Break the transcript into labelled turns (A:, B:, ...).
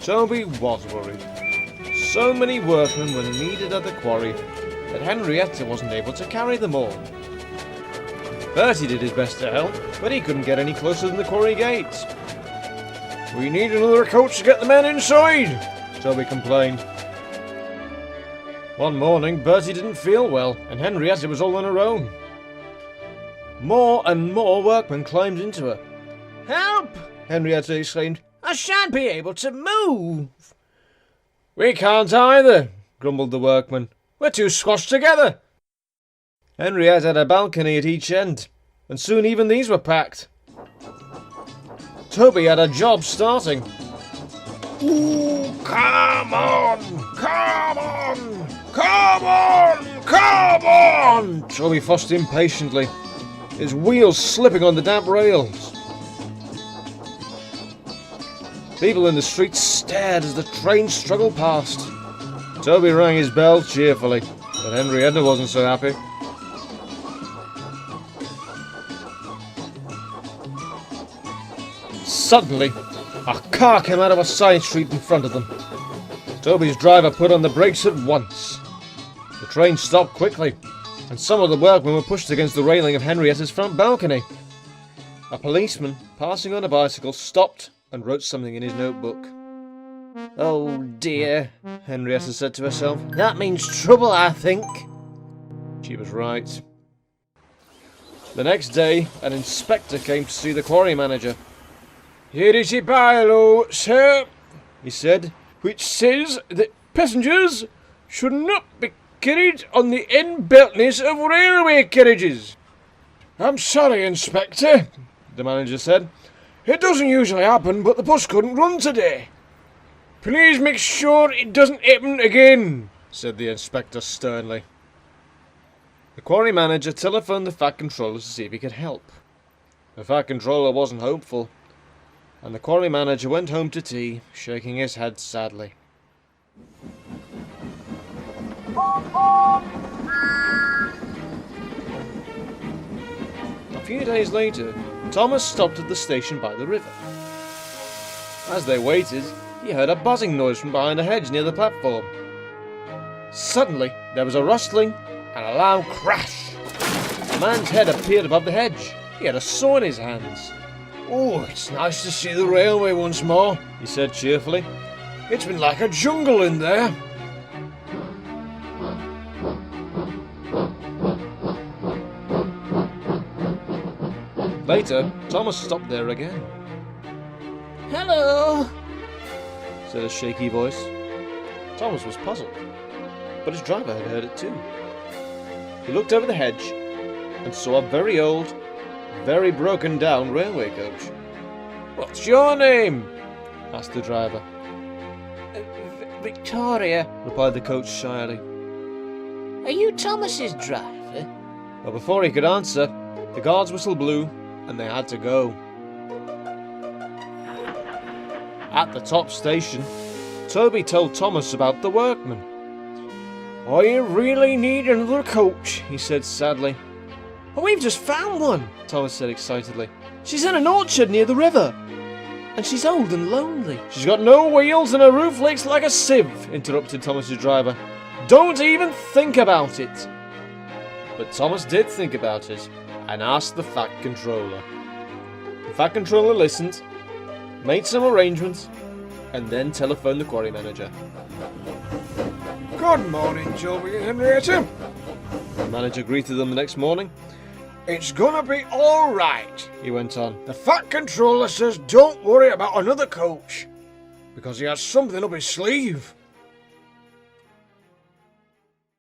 A: Toby was worried. So many workmen were needed at the quarry that Henrietta wasn't able to carry them all. Bertie did his best to help, but he couldn't get any closer than the quarry gates. "We need another coach to get the men inside," Toby complained. One morning, Bertie didn't feel well, and Henrietta was all on her own. More and more workmen climbed into her. "Help!" Henrietta exclaimed. "I shan't be able to move." "We can't either," grumbled the workman. "We're too squashed together." Henrietta had a balcony at each end, and soon even these were packed. Toby had a job starting. "Ooh, come on! Come on! Come on! Come on!" Toby fussed impatiently, his wheels slipping on the damp rails. People in the streets stared as the train struggled past. Toby rang his bell cheerfully, but Henrietta wasn't so happy. Suddenly, a car came out of a side street in front of them. Toby's driver put on the brakes at once. The train stopped quickly, and some of the workmen were pushed against the railing of Henrietta's front balcony. A policeman, passing on a bicycle, stopped and wrote something in his notebook. "Oh dear," Henrietta said to herself. "That means trouble, I think." She was right. The next day, an inspector came to see the quarry manager. "Here is a bylaw, sir," he said, "which says that passengers should not be carried on the end balconies of railway carriages." "I'm sorry, Inspector," the manager said. "It doesn't usually happen, but the bus couldn't run today." "Please make sure it doesn't happen again," said the inspector sternly. The quarry manager telephoned the Fat Controller to see if he could help. The Fat Controller wasn't hopeful, and the quarry manager went home to tea, shaking his head sadly. A few days later, Thomas stopped at the station by the river. As they waited, he heard a buzzing noise from behind a hedge near the platform. Suddenly, there was a rustling and a loud crash. A man's head appeared above the hedge. He had a saw in his hands. "Oh, it's nice to see the railway once more," he said cheerfully. "It's been like a jungle in there." Later, Thomas stopped there again. "Hello," said a shaky voice. Thomas was puzzled, but his driver had heard it too. He looked over the hedge and saw a very old, very broken down railway coach. "What's your name?" asked the driver. "Victoria," replied the coach shyly. "Are you Thomas's driver?" But before he could answer, the guard's whistle blew and they had to go. At the top station, Toby told Thomas about the workmen. "I really need another coach," he said sadly. "Oh, we've just found one," Thomas said excitedly. "She's in an orchard near the river. And she's old and lonely." "She's got no wheels and her roof leaks like a sieve," interrupted Thomas's driver. "Don't even think about it." But Thomas did think about it and asked the Fat Controller. The Fat Controller listened, made some arrangements, and then telephoned the quarry manager. "Good morning, Toby and Henrietta." The manager greeted them the next morning. "It's gonna be all right," he went on. "The Fat Controller says don't worry about another coach, because he has something up his sleeve."